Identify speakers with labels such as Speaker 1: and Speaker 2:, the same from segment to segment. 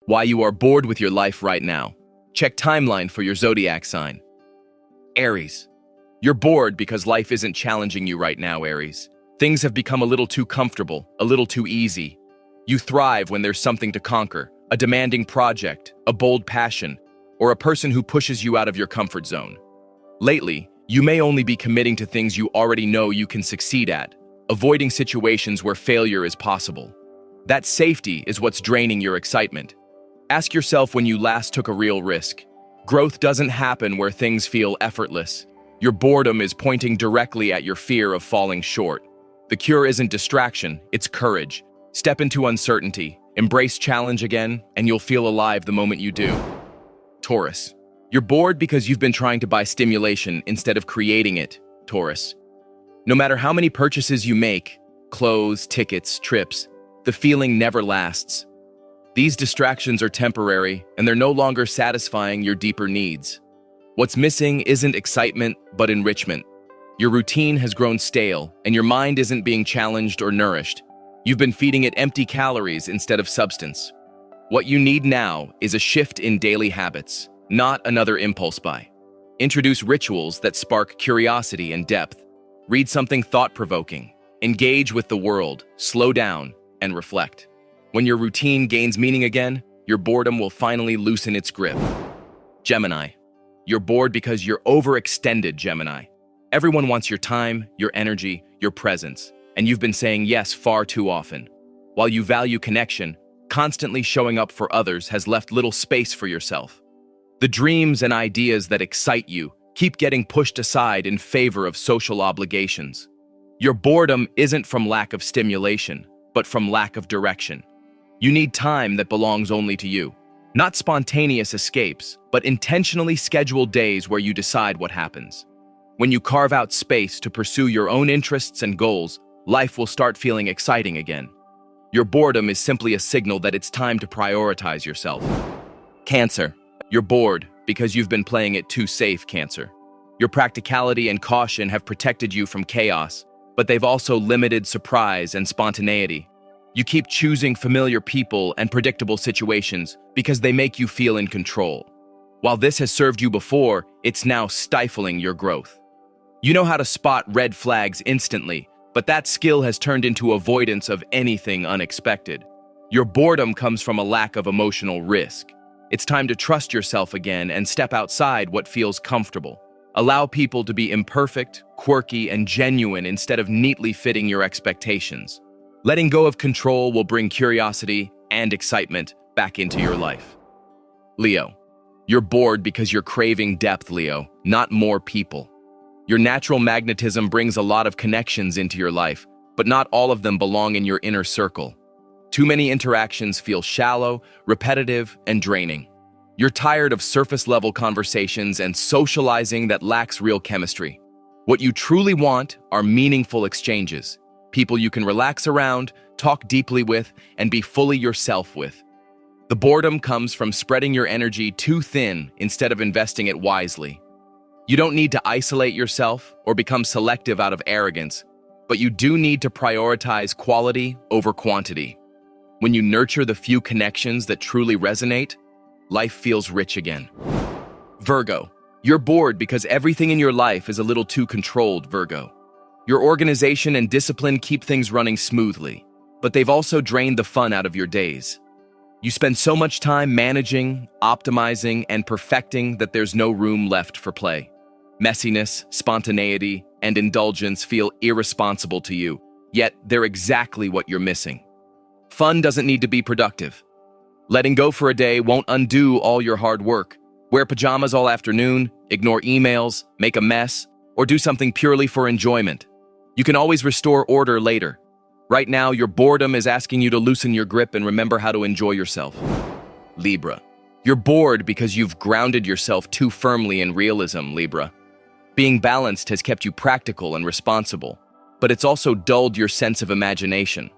Speaker 1: Why you are bored with your life right now. Check timeline for your zodiac sign. Aries. You're bored because life isn't challenging you right now, Aries. Things have become a little too comfortable, a little too easy. You thrive when there's something to conquer, a demanding project, a bold passion, or a person who pushes you out of your comfort zone. Lately, you may only be committing to things you already know you can succeed at, avoiding situations where failure is possible. That safety is what's draining your excitement. Ask yourself when you last took a real risk. Growth doesn't happen where things feel effortless. Your boredom is pointing directly at your fear of falling short. The cure isn't distraction, it's courage. Step into uncertainty, embrace challenge again, and you'll feel alive the moment you do. Taurus. You're bored because you've been trying to buy stimulation instead of creating it, Taurus. No matter how many purchases you make, clothes, tickets, trips, the feeling never lasts. These distractions are temporary, and they're no longer satisfying your deeper needs. What's missing isn't excitement, but enrichment. Your routine has grown stale, and your mind isn't being challenged or nourished. You've been feeding it empty calories instead of substance. What you need now is a shift in daily habits, not another impulse buy. Introduce rituals that spark curiosity and depth. Read something thought-provoking. Engage with the world, slow down, and reflect. When your routine gains meaning again, your boredom will finally loosen its grip. Gemini. You're bored because you're overextended, Gemini. Everyone wants your time, your energy, your presence, and you've been saying yes far too often. While you value connection, constantly showing up for others has left little space for yourself. The dreams and ideas that excite you keep getting pushed aside in favor of social obligations. Your boredom isn't from lack of stimulation, but from lack of direction. You need time that belongs only to you. Not spontaneous escapes, but intentionally scheduled days where you decide what happens. When you carve out space to pursue your own interests and goals, life will start feeling exciting again. Your boredom is simply a signal that it's time to prioritize yourself. Cancer. You're bored because you've been playing it too safe, Cancer. Your practicality and caution have protected you from chaos, but they've also limited surprise and spontaneity. You keep choosing familiar people and predictable situations because they make you feel in control. While this has served you before, it's now stifling your growth. You know how to spot red flags instantly, but that skill has turned into avoidance of anything unexpected. Your boredom comes from a lack of emotional risk. It's time to trust yourself again and step outside what feels comfortable. Allow people to be imperfect, quirky, and genuine instead of neatly fitting your expectations. Letting go of control will bring curiosity and excitement back into your life. Leo. You're bored because you're craving depth, Leo, not more people. Your natural magnetism brings a lot of connections into your life, but not all of them belong in your inner circle. Too many interactions feel shallow, repetitive, and draining. You're tired of surface-level conversations and socializing that lacks real chemistry. What you truly want are meaningful exchanges, people you can relax around, talk deeply with, and be fully yourself with. The boredom comes from spreading your energy too thin instead of investing it wisely. You don't need to isolate yourself or become selective out of arrogance, but you do need to prioritize quality over quantity. When you nurture the few connections that truly resonate, life feels rich again. Virgo. You're bored because everything in your life is a little too controlled, Virgo. Your organization and discipline keep things running smoothly, but they've also drained the fun out of your days. You spend so much time managing, optimizing, and perfecting that there's no room left for play. Messiness, spontaneity, and indulgence feel irresponsible to you, yet they're exactly what you're missing. Fun doesn't need to be productive. Letting go for a day won't undo all your hard work. Wear pajamas all afternoon, ignore emails, make a mess, or do something purely for enjoyment. You can always restore order later. Right now, your boredom is asking you to loosen your grip and remember how to enjoy yourself. Libra. You're bored because you've grounded yourself too firmly in realism, Libra. Being balanced has kept you practical and responsible, but it's also dulled your sense of imagination.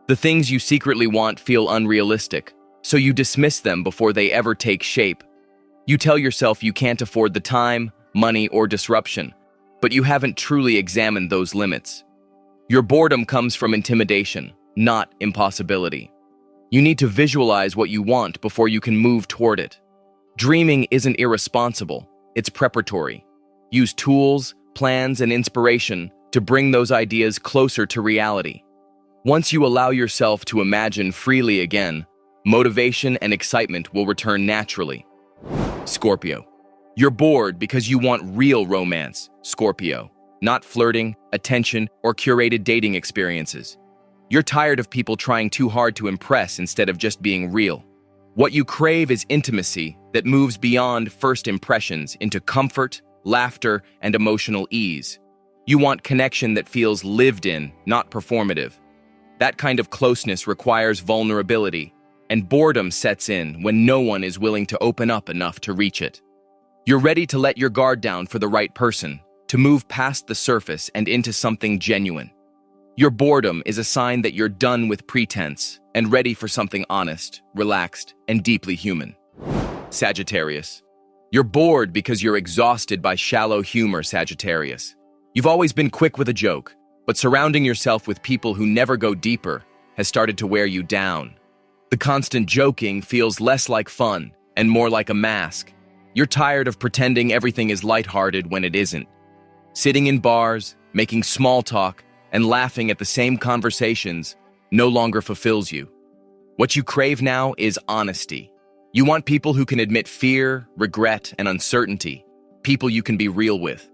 Speaker 1: The things you secretly want feel unrealistic, so you dismiss them before they ever take shape. You tell yourself you can't afford the time, money, or disruption, but you haven't truly examined those limits. Your boredom comes from intimidation, not impossibility. You need to visualize what you want before you can move toward it. Dreaming isn't irresponsible, it's preparatory. Use tools, plans, and inspiration to bring those ideas closer to reality. Once you allow yourself to imagine freely again, motivation and excitement will return naturally. Scorpio. You're bored because you want real romance, Scorpio, not flirting, attention, or curated dating experiences. You're tired of people trying too hard to impress instead of just being real. What you crave is intimacy that moves beyond first impressions into comfort, laughter, and emotional ease. You want connection that feels lived in, not performative. That kind of closeness requires vulnerability, and boredom sets in when no one is willing to open up enough to reach it. You're ready to let your guard down for the right person, to move past the surface and into something genuine. Your boredom is a sign that you're done with pretense and ready for something honest, relaxed, and deeply human. Sagittarius. You're bored because you're exhausted by shallow humor, Sagittarius. You've always been quick with a joke, but surrounding yourself with people who never go deeper has started to wear you down. The constant joking feels less like fun and more like a mask. You're tired of pretending everything is lighthearted when it isn't. Sitting in bars, making small talk, and laughing at the same conversations no longer fulfills you. What you crave now is honesty. You want people who can admit fear, regret, and uncertainty, people you can be real with.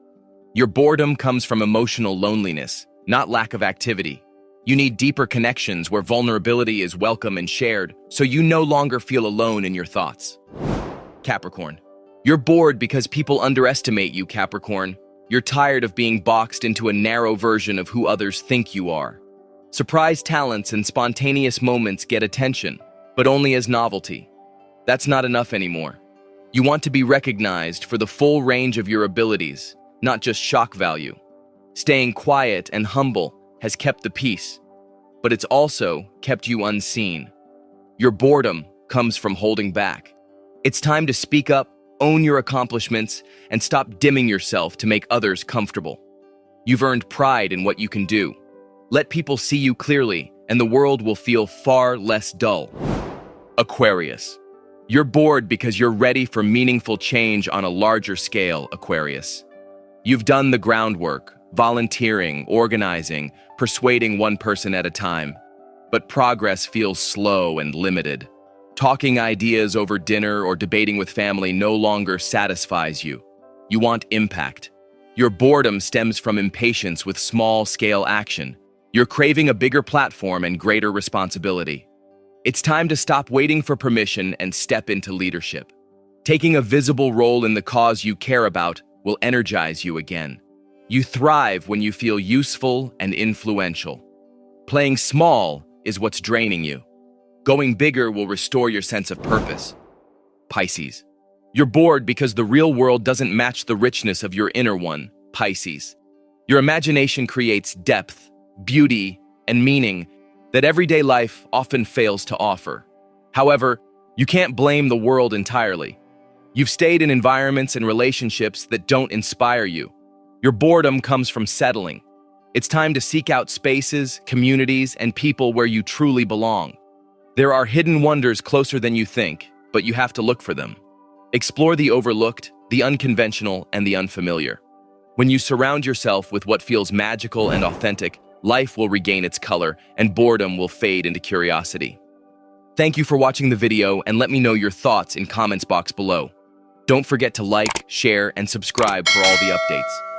Speaker 1: Your boredom comes from emotional loneliness, not lack of activity. You need deeper connections where vulnerability is welcome and shared, so you no longer feel alone in your thoughts. Capricorn. You're bored because people underestimate you, Capricorn. You're tired of being boxed into a narrow version of who others think you are. Surprise talents and spontaneous moments get attention, but only as novelty. That's not enough anymore. You want to be recognized for the full range of your abilities, not just shock value. Staying quiet and humble has kept the peace, but it's also kept you unseen. Your boredom comes from holding back. It's time to speak up, own your accomplishments, and stop dimming yourself to make others comfortable. You've earned pride in what you can do. Let people see you clearly, and the world will feel far less dull. Aquarius. You're bored because you're ready for meaningful change on a larger scale, Aquarius. You've done the groundwork, volunteering, organizing, persuading one person at a time, but progress feels slow and limited. Talking ideas over dinner or debating with family no longer satisfies you. You want impact. Your boredom stems from impatience with small-scale action. You're craving a bigger platform and greater responsibility. It's time to stop waiting for permission and step into leadership. Taking a visible role in the cause you care about will energize you again. You thrive when you feel useful and influential. Playing small is what's draining you. Going bigger will restore your sense of purpose. Pisces. You're bored because the real world doesn't match the richness of your inner one, Pisces. Your imagination creates depth, beauty, and meaning that everyday life often fails to offer. However, you can't blame the world entirely. You've stayed in environments and relationships that don't inspire you. Your boredom comes from settling. It's time to seek out spaces, communities, and people where you truly belong. There are hidden wonders closer than you think, but you have to look for them. Explore the overlooked, the unconventional, and the unfamiliar. When you surround yourself with what feels magical and authentic, life will regain its color, and boredom will fade into curiosity. Thank you for watching the video, and let me know your thoughts in comments box below. Don't forget to like, share, and subscribe for all the updates.